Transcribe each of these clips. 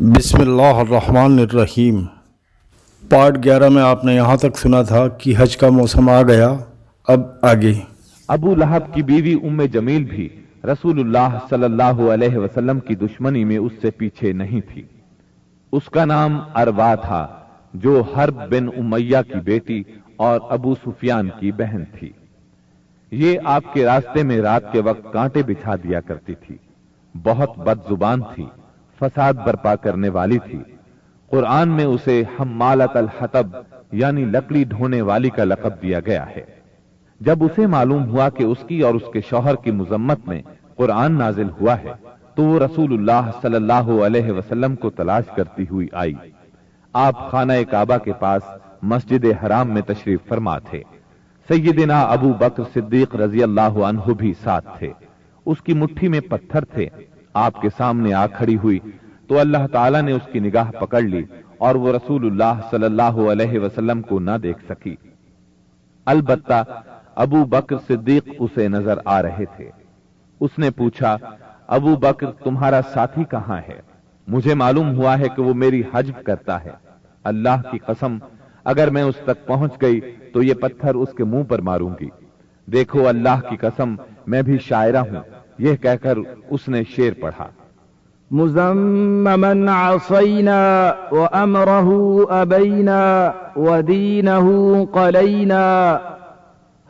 बिस्मिल्लाहिर्रहमानिर्रहीम। पार्ट 11 में आपने यहाँ तक सुना था कि हज का मौसम आ गया। अब आगे। अबू लहब की बीवी उम्मे जमील भी रसूलुल्लाह सल्लल्लाहु अलैहि वसल्लम की दुश्मनी में उससे पीछे नहीं थी। उसका नाम अरवा था, जो हर्ब बिन उमैया की बेटी और अबू सुफियान की बहन थी। ये आपके रास्ते में रात के वक्त कांटे बिछा दिया करती थी। बहुत बदजुबान थी, फसाद बर्पा करने वाली थी। कुरान में उसे हम्मालतल हतब यानी लकड़ी ढोने वाली का लक़ब दिया गया है। जब उसे मालूम हुआ कि उसकी और उसके शौहर की मुजम्मत में कुरान नाजिल हुआ है, तो वो रसूलुल्लाह सल्लल्लाहु अलैहि वसल्लम को तलाश करती हुई आई। आप खाना काबा के पास मस्जिद हराम में तशरीफ फरमा थे। सैयदना अबू बकर सिद्दीक रजी अल्लाह अन्हु भी साथ थे। उसकी मुट्ठी में पत्थर थे। आपके सामने आ खड़ी हुई तो अल्लाह ताला ने उसकी निगाह पकड़ ली और वो रसूलुल्लाह सल्लल्लाहु अलैहि वसल्लम को न देख सकी। अलबत्ता अबू बकर सिद्दीक उसे नजर आ रहे थे। उसने पूछा, अबू बकर, तुम्हारा साथी कहां है? मुझे मालूम हुआ है कि वो मेरी हज्ब करता है। अल्लाह की कसम, अगर मैं उस तक पहुंच गई तो ये पत्थर उसके मुंह पर मारूंगी। देखो, अल्लाह की कसम, मैं भी शायरा हूं। यह कहकर उसने शेर पढ़ा, मुज़म्ममन असैना व अमरहु अबैना व दीनहु क़लैना।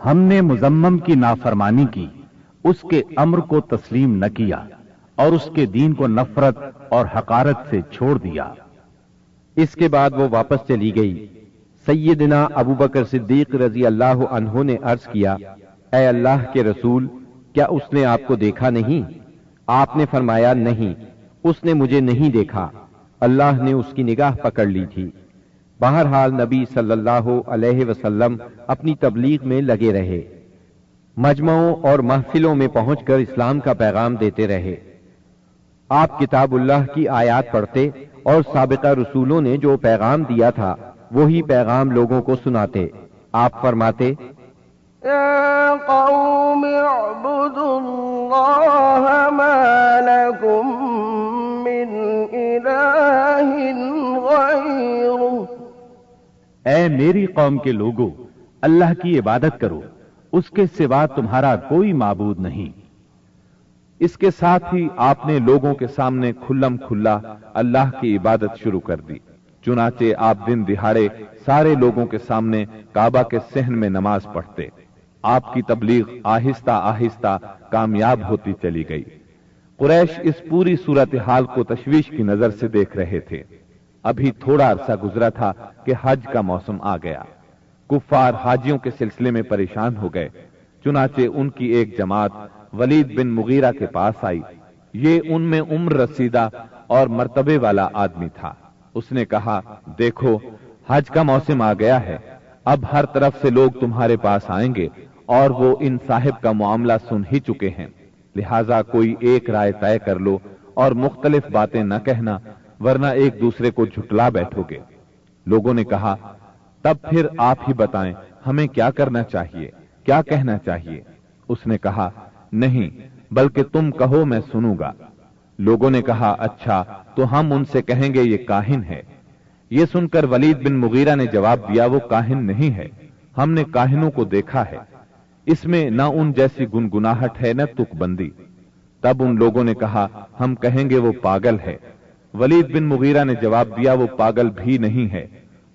हमने मुजम्मम की नाफरमानी की, उसके अम्र को तस्लीम न किया और उसके दीन को नफरत और हकारत से छोड़ दिया। इसके बाद वो वापस चली गई। सैयदना अबू बकर सिद्दीक रजी अल्लाह अन्हु ने अर्ज किया, ऐ अल्लाह के रसूल, क्या उसने आपको देखा नहीं? आपने फरमाया, नहीं, उसने मुझे नहीं देखा। अल्लाह ने उसकी निगाह पकड़ ली थी। बहरहाल नबी सल्लल्लाहु अलैहि वसल्लम अपनी तबलीग में लगे रहे। मजमाओं और महफिलों में पहुंचकर इस्लाम का पैगाम देते रहे। आप किताबुल्लाह की आयात पढ़ते और साबिका रसूलों ने जो पैगाम दिया था वही पैगाम लोगों को सुनाते। आप फरमाते, या कौम अअबुदुल्लाह मा लकुम मिन इलाहिन गैरुह। ऐ मेरी कौम के लोगों, अल्लाह की इबादत करो, उसके सिवा तुम्हारा कोई माबूद नहीं। इसके साथ ही आपने लोगों के सामने खुल्लम खुल्ला अल्लाह की इबादत शुरू कर दी। चुनाचे आप दिन दिहाड़े सारे लोगों के सामने काबा के सहन में नमाज पढ़ते। आपकी तबलीग आहिस्ता आहिस्ता कामयाब होती चली गई। कुरैश इस पूरी सूरत हाल को तशवीश की नजर से देख रहे थे। अभी थोड़ा अरसा गुजरा था कि हज का मौसम आ गया। कुफ्फार हाजियों के सिलसिले में परेशान हो गए। चुनाचे उनकी एक जमात वलीद बिन मुगीरा के पास आई। ये उनमें उम्र रसीदा और मर्तबे वाला आदमी था। उसने कहा, देखो, हज का मौसम आ गया है। अब हर तरफ से लोग तुम्हारे पास आएंगे और वो इन साहिब का मामला सुन ही चुके हैं। लिहाजा कोई एक राय तय कर लो और मुख्तलिफ बातें न कहना, वरना एक दूसरे को झुटला बैठोगे। लोगों ने कहा, तब फिर आप ही बताएं, हमें क्या करना चाहिए, क्या कहना चाहिए? उसने कहा, नहीं, बल्कि तुम कहो, मैं सुनूंगा। लोगों ने कहा, अच्छा, तो हम उनसे कहेंगे ये काहिन है। ये सुनकर वलीद बिन मुगीरा ने जवाब दिया, वो काहिन नहीं है, हमने काहिनों को देखा है। इसमें न उन जैसी गुनगुनाहट है न तुकबंदी। तब उन लोगों ने कहा, हम कहेंगे वो पागल है। वलीद बिन मुगीरा ने जवाब दिया, वो पागल भी नहीं है,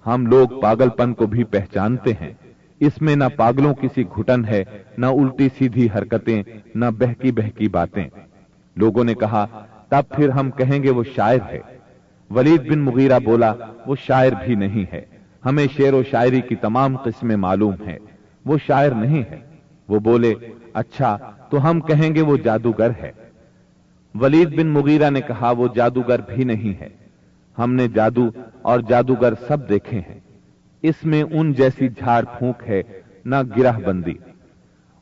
हम लोग पागलपन को भी पहचानते हैं। इसमें न पागलों की घुटन है, न उल्टी सीधी हरकतें, न बहकी बहकी बातें। लोगों ने कहा, तब फिर हम कहेंगे वो शायर है। वलीद बिन मुगीरा बोला, वो शायर भी नहीं है, हमें शेर व शायरी की तमाम किस्में मालूम है, वो शायर नहीं है। वो बोले, अच्छा, तो हम कहेंगे वो जादूगर है। वलीद बिन मुगीरा ने कहा, वो जादूगर भी नहीं है, हमने जादू और जादूगर सब देखे हैं। इसमें उन जैसी झाड़ फूंक है, न गिरहबंदी।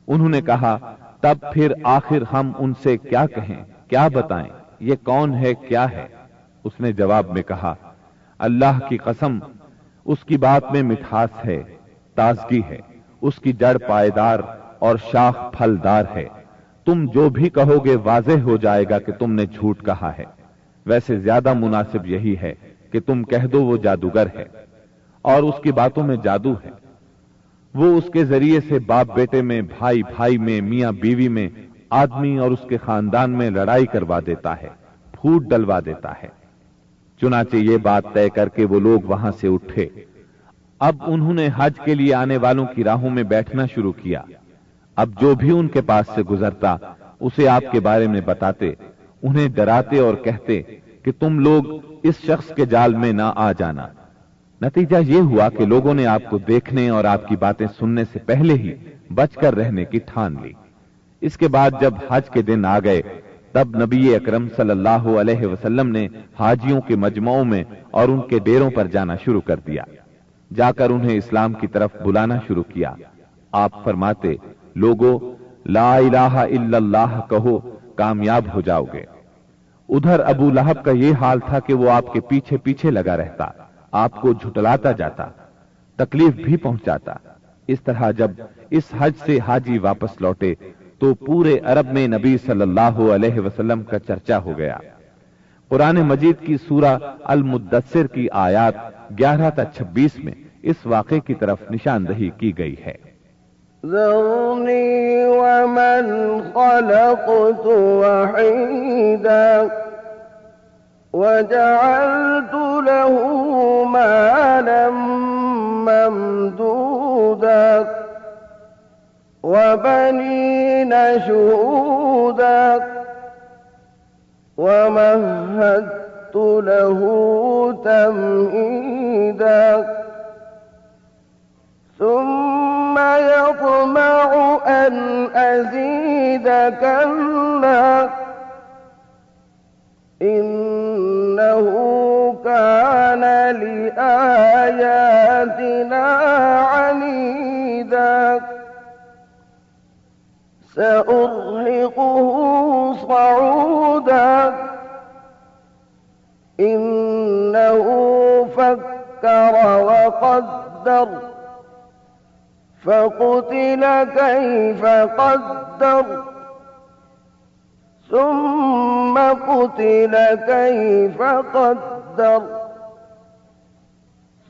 उन्होंने कहा, तब फिर आखिर हम उनसे क्या कहें, क्या बताएं, ये कौन है, क्या है? उसने जवाब में कहा, अल्लाह की कसम, उसकी बात में मिठास है, ताजगी है, उसकी जड़ पायदार और शाख फलदार है। तुम जो भी कहोगे वाज़ेह हो जाएगा कि तुमने झूठ कहा है। वैसे ज्यादा मुनासिब यही है कि तुम कह दो वो जादूगर है और उसकी बातों में जादू है। वो उसके जरिए से बाप बेटे में, भाई भाई में, मियां बीवी में, आदमी और उसके खानदान में लड़ाई करवा देता है, फूट डलवा देता है। चुनाचे ये बात तय करके वो लोग वहां से उठे। अब उन्होंने हज के लिए आने वालों की राहों में बैठना शुरू किया। अब जो भी उनके पास से गुजरता उसे आपके बारे में बताते, उन्हें डराते और कहते कि तुम लोग इस शख्स के जाल में ना आ जाना। नतीजा ये हुआ कि लोगों ने आपको देखने और आपकी बातें सुनने से पहले ही बचकर रहने की ठान ली। इसके बाद जब हज के दिन आ गए तब नबी अकरम सल्लल्लाहु अलैहि वसल्लम ने हाजियों के मजमुओं में और उनके डेरों पर जाना शुरू कर दिया। जाकर उन्हें इस्लाम की तरफ बुलाना शुरू किया। आप फरमाते, लोगों ला इलाहा इल्लल्लाह कहो, कामयाब हो जाओगे। उधर अबू लहब का ये हाल था कि वो आपके पीछे पीछे लगा रहता, आपको झुटलाता जाता, तकलीफ भी पहुंचाता। इस तरह जब इस हज से हाजी वापस लौटे तो पूरे अरब में नबी सल्लल्लाहु अलैहि वसल्लम का चर्चा हो गया। कुरान मजीद की सूरा अल मुद्दस्सिर की आयात 11 से 26 में इस वाक़े की तरफ निशानदही की गई है। ذرني ومن خلقت وحيدا وجعلت له مالا ممدودا وبنين شهودا ومهدت له تمهيدا ثم يطمع أن أزيد كلا إنه كان لآياتنا عنيدا سأرهقه صعودا إنه فكر وقدر فقتل كيف قدر ثم قتل كيف قدر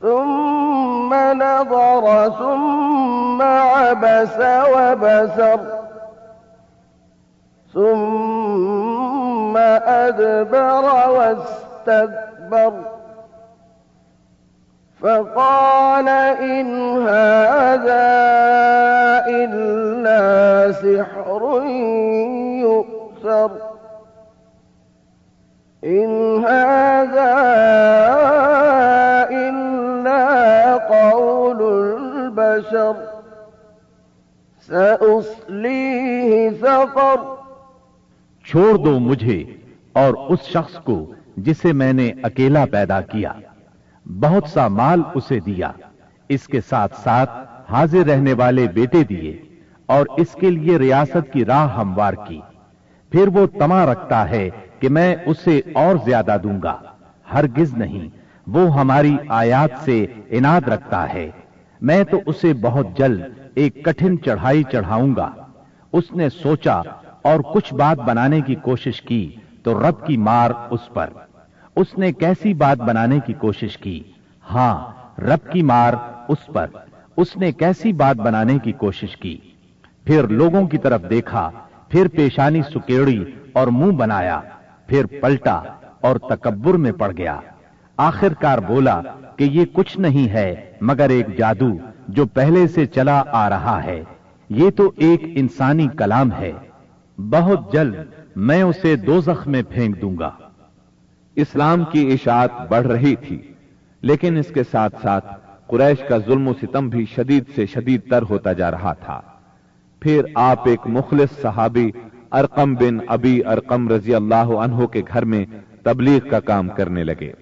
ثم نظر ثم عبس وبسر ثم أدبر واستكبر فقال إن هذا إلا سحر يؤثر إن هذا إلا قول البشر سأصليه سقر छोड़ दो मुझे और उस शख्स को जिसे मैंने अकेला पैदा किया, बहुत सा माल उसे दिया, इसके साथ साथ हाजिर रहने वाले बेटे दिए और इसके लिए रियासत की राह हमवार की। फिर वो तमा रखता है कि मैं उसे और ज्यादा दूंगा। हरगिज नहीं, वो हमारी आयात से इनाद रखता है। मैं तो उसे बहुत जल्द एक कठिन चढ़ाई चढ़ाऊंगा। उसने सोचा और कुछ बात बनाने की कोशिश की तो रब की मार उस पर। उसने कैसी बात बनाने की कोशिश की? हां, रब की मार उस पर। उसने कैसी बात बनाने की कोशिश की? फिर लोगों की तरफ देखा, फिर पेशानी सुकेड़ी और मुंह बनाया, फिर पलटा और तकब्बुर में पड़ गया। आखिरकार बोला कि ये कुछ नहीं है मगर एक जादू जो पहले से चला आ रहा है। ये तो एक इंसानी कलाम है। बहुत जल्द मैं उसे दोज़ख में फेंक दूंगा। इस्लाम की इशाअत बढ़ रही थी, लेकिन इसके साथ साथ कुरैश का जुल्म सितम भी शदीद से शदीद तर होता जा रहा था। फिर आप एक मुखलिस सहाबी अरकम बिन अबी अरकम रजी अल्लाह अन्हु के घर में तबलीग का काम करने लगे।